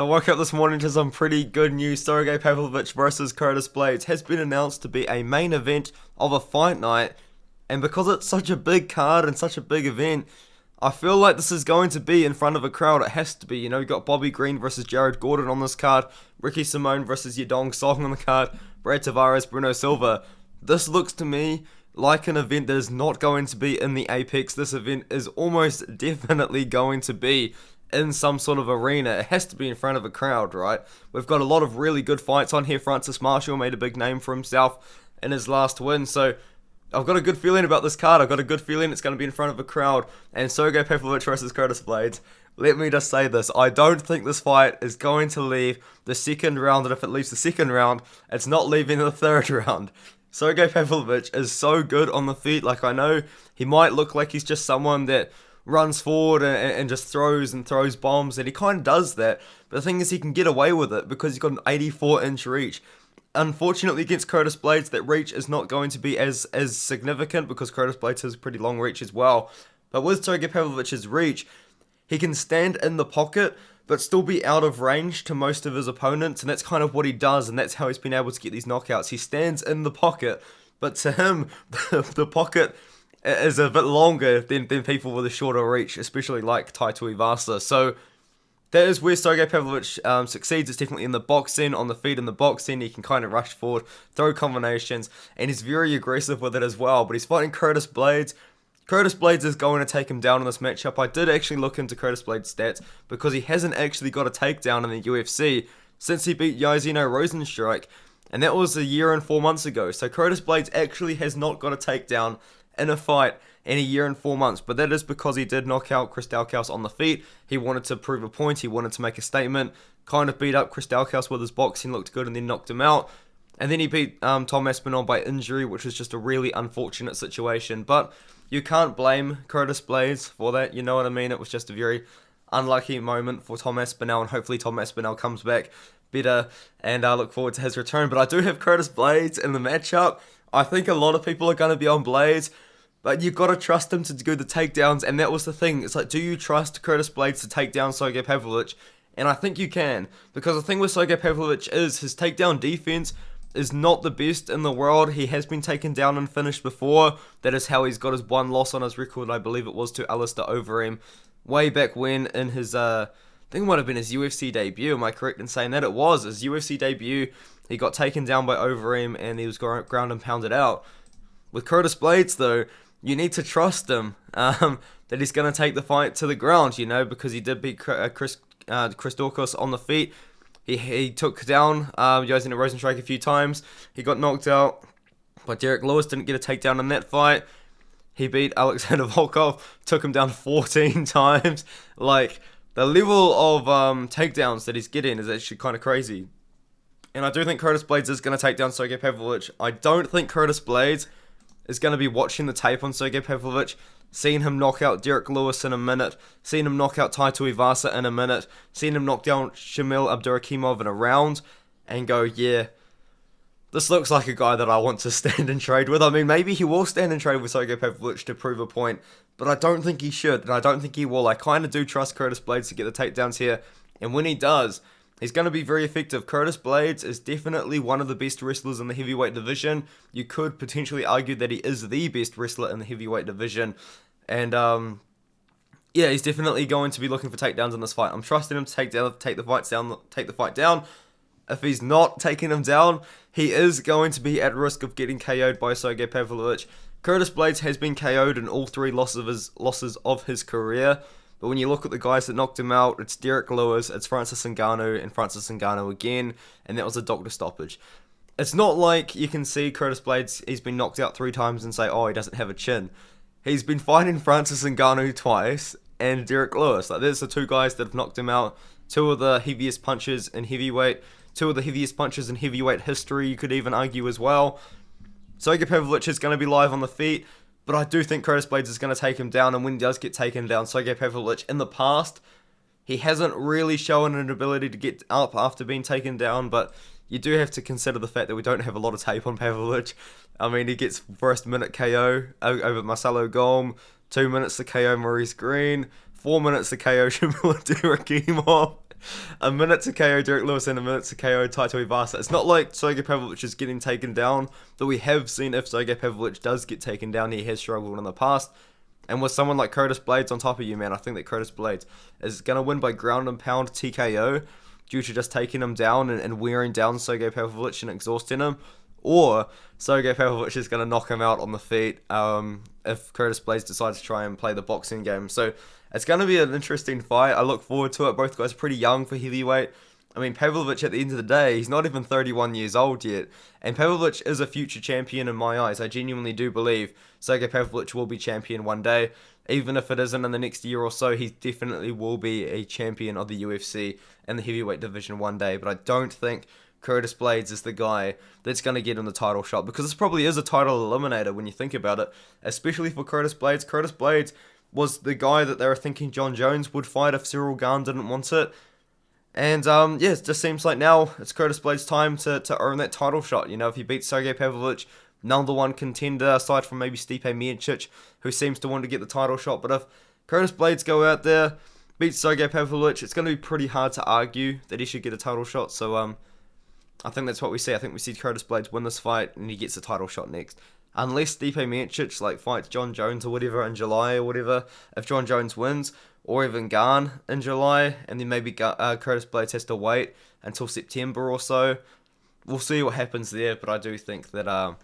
I woke up this morning to some pretty good news. Sergei Pavlovich versus Curtis Blaydes has been announced to be a main event of a fight night. And because it's such a big card and such a big event, I feel like this is going to be in front of a crowd. It has to be. You know, you got Bobby Green versus Jared Gordon on this card, Ricky Simone versus Yadong Song on the card, Brad Tavares, Bruno Silva. This looks to me like an event that is not going to be in the Apex. This event is almost definitely going to be in some sort of arena. It has to be in front of a crowd, right? We've got a lot of really good fights on here. Francis Marshall made a big name for himself in his last win, so I've got a good feeling about this card. I've got a good feeling it's going to be in front of a crowd. And Sergei Pavlovich versus Curtis Blaydes. Let me just say this. I don't think this fight is going to leave the second round. And if it leaves the second round, it's not leaving the third round. Sergei Pavlovich is so good on the feet. Like, I know he might look like he's just someone that runs forward and just throws bombs. And he kind of does that. But the thing is, he can get away with it because he's got an 84-inch reach. Unfortunately, against Curtis Blaydes, that reach is not going to be as significant because Curtis Blaydes has a pretty long reach as well. But with Sergei Pavlovich's reach, he can stand in the pocket but still be out of range to most of his opponents, and that's kind of what he does, and that's how he's been able to get these knockouts. He stands in the pocket, but to him, the pocket is a bit longer than people with a shorter reach, especially like Taito Ivasa. So that is where Sergei Pavlovich succeeds. It's definitely in the boxing, on the feet in the boxing. He can kind of rush forward, throw combinations, and he's very aggressive with it as well. But he's fighting Curtis Blaydes. Curtis Blaydes is going to take him down in this matchup. I did actually look into Curtis Blaydes' stats because he hasn't actually got a takedown in the UFC since he beat Yaizino Rosenstrike, and that was a year and 4 months ago. So Curtis Blaydes actually has not got a takedown in a fight in a year and 4 months, but that is because he did knock out Chris Daukaus on the feet. He wanted to prove a point, he wanted to make a statement, kind of beat up Chris Daukaus with his boxing, looked good, and then knocked him out. And then he beat Tom Aspinall by injury, which was just a really unfortunate situation. But you can't blame Curtis Blaydes for that, you know what I mean? It was just a very unlucky moment for Tom Aspinall, and hopefully Tom Aspinall comes back better, and I look forward to his return. But I do have Curtis Blaydes in the matchup. I think a lot of people are going to be on Blaydes, but you've got to trust him to do the takedowns, and that was the thing. It's like, do you trust Curtis Blaydes to take down Sergei Pavlovich? And I think you can, because the thing with Sergei Pavlovich is his takedown defense is not the best in the world. He has been taken down and finished before. That is how he's got his one loss on his record. I believe it was to Alistair Overeem way back when in his, I think it might have been his UFC debut. Am I correct in saying that? It was his UFC debut. He got taken down by Overeem and he was ground and pounded out. With Curtis Blaydes, though, you need to trust him that he's going to take the fight to the ground, you know, because he did beat Chris Daukaus on the feet. He took down Yaizino Rosenstrike a few times. He got knocked out, but Derek Lewis didn't get a takedown in that fight. He beat Alexander Volkov, took him down 14 times. Like, the level of takedowns that he's getting is actually kind of crazy. And I do think Curtis Blaydes is going to take down Sergei Pavlovich. I don't think Curtis Blaydes is going to be watching the tape on Sergei Pavlovich, seeing him knock out Derek Lewis in a minute, seeing him knock out Taito Ivasa in a minute, seeing him knock down Shamil Abdurakhimov in a round, and go, yeah, this looks like a guy that I want to stand and trade with. I mean, maybe he will stand and trade with Sergei Pavlovich to prove a point, but I don't think he should, and I don't think he will. I kind of do trust Curtis Blaydes to get the takedowns here, and when he does, he's going to be very effective. Curtis Blaydes is definitely one of the best wrestlers in the heavyweight division. You could potentially argue that he is the best wrestler in the heavyweight division. And, yeah, he's definitely going to be looking for takedowns in this fight. I'm trusting him to take the fight down. If he's not taking him down, he is going to be at risk of getting KO'd by Sergei Pavlovich. Curtis Blaydes has been KO'd in all three losses of his career. But when you look at the guys that knocked him out, it's Derek Lewis, it's Francis Ngannou, and Francis Ngannou again, and that was a doctor stoppage. It's not like you can see Curtis Blaydes, he's been knocked out 3 times and say, oh, he doesn't have a chin. He's been fighting Francis Ngannou twice, and Derek Lewis. Like, there's the 2 guys that have knocked him out, 2 of the heaviest punches in heavyweight, 2 of the heaviest punches in heavyweight history, you could even argue as well. Sergei Pavlovich is going to be live on the feet, but I do think Curtis Blaydes is going to take him down, and when he does get taken down, Sergei Pavlovich, in the past, he hasn't really shown an ability to get up after being taken down, but you do have to consider the fact that we don't have a lot of tape on Pavlovich. I mean, he gets first minute KO over Marcelo Golm, 2 minutes to KO Maurice Green, 4 minutes to KO Shamil Abdurakhimov. A minute to KO Derek Lewis and a minute to KO Taito Ivasa. It's not like Sergei Pavlovich is getting taken down, but we have seen if Sergei Pavlovich does get taken down, he has struggled in the past. And with someone like Curtis Blaydes on top of you, man, I think that Curtis Blaydes is going to win by ground and pound TKO due to just taking him down and wearing down Sergei Pavlovich and exhausting him. Or Sergei Pavlovich is going to knock him out on the feet if Curtis Blaydes decides to try and play the boxing game. So it's going to be an interesting fight. I look forward to it. Both guys are pretty young for heavyweight. I mean, Pavlovich, at the end of the day, he's not even 31 years old yet. And Pavlovich is a future champion in my eyes. I genuinely do believe Sergei Pavlovich will be champion one day. Even if it isn't in the next year or so, he definitely will be a champion of the UFC and the heavyweight division one day. But I don't think Curtis Blaydes is the guy that's going to get him the title shot. Because this probably is a title eliminator when you think about it. Especially for Curtis Blaydes. Curtis Blaydes was the guy that they were thinking John Jones would fight if Cyril Gane didn't want it. And, yeah, it just seems like now it's Curtis Blaydes' time to earn that title shot. You know, if he beats Sergei Pavlovich, number one contender, aside from maybe Stipe Miocic, who seems to want to get the title shot. But if Curtis Blaydes go out there, beats Sergei Pavlovich, it's going to be pretty hard to argue that he should get a title shot. So, I think that's what we see. I think we see Curtis Blaydes win this fight, and he gets a title shot next. Unless Stipe Miocic, fights John Jones or whatever in July or whatever, if John Jones wins, or even Gane in July, and then maybe Curtis Blaydes has to wait until September or so. We'll see what happens there, but I do think that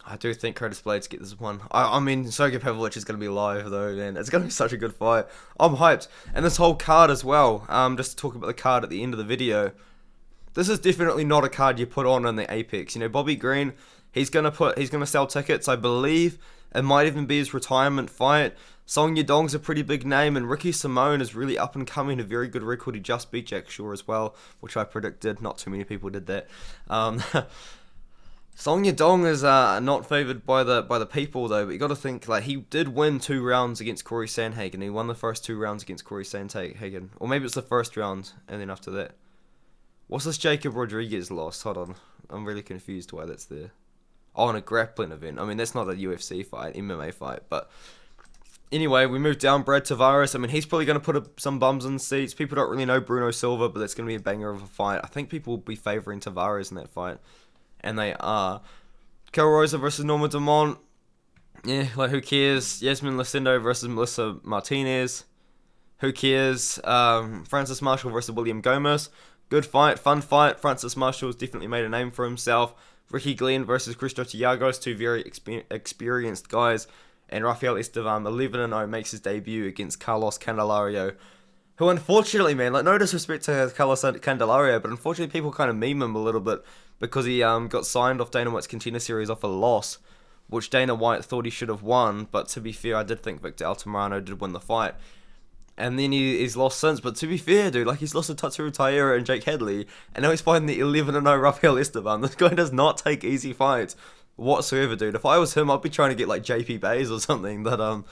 Curtis Blaydes gets this one. I mean, Sergei Pavlovich is going to be live though, man. It's going to be such a good fight. I'm hyped, and this whole card as well. Just to talk about the card at the end of the video. This is definitely not a card you put on in the Apex. You know, Bobby Green, he's gonna sell tickets. I believe it might even be his retirement fight. Song Yadong's a pretty big name, and Ricky Simone is really up and coming, a very good record. He just beat Jack Shaw as well, which I predicted. Not too many people did that. Song Yadong is not favoured by the people though, but you got to think he did win 2 rounds against Corey Sandhagen. He won the first 2 rounds against Corey Sandhagen, or maybe it's the first round, and then after that, what's this Jacob Rodriguez loss? Hold on, I'm really confused why that's there. Oh, in a grappling event. I mean, that's not a UFC fight, MMA fight, but anyway, we moved down. Brad Tavares. I mean, he's probably going to put some bums in the seats. People don't really know Bruno Silva, but that's going to be a banger of a fight. I think people will be favouring Tavares in that fight, and they are. Kel Rosa versus Norma Dumont. Yeah, who cares? Yasmin Lucindo versus Melissa Martinez. Who cares? Francis Marshall versus William Gomez. Good fight, fun fight. Francis Marshall's definitely made a name for himself. Ricky Glenn versus Cristo Tiagos, 2 very experienced guys. And Rafael Estevam, 11-0, makes his debut against Carlos Candelario, who unfortunately, man, no disrespect to Carlos Candelario, but unfortunately people kind of meme him a little bit because he got signed off Dana White's Contender Series off a loss, which Dana White thought he should have won. But to be fair, I did think Victor Altamirano did win the fight. And then he's lost since, but to be fair, dude, he's lost to Tatsuro Taira and Jake Hadley, and now he's fighting the 11-0 Rafael Esteban. This guy does not take easy fights whatsoever, dude. If I was him, I'd be trying to get JP Bays or something. But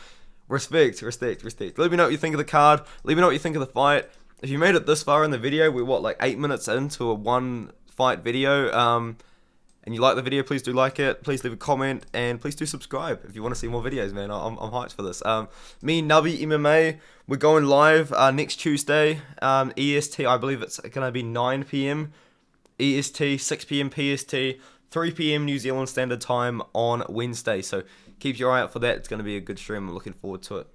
respect. Let me know what you think of the card. Let me know what you think of the fight. If you made it this far in the video, we're 8 minutes into a 1 fight video. And you like the video, please do like it. Please leave a comment, and please do subscribe if you want to see more videos, man. I'm hyped for this. Me, Nubby MMA, we're going live next Tuesday, EST. I believe it's going to be 9 p.m. EST, 6 p.m. PST, 3 p.m. New Zealand Standard Time on Wednesday. So keep your eye out for that. It's going to be a good stream. I'm looking forward to it.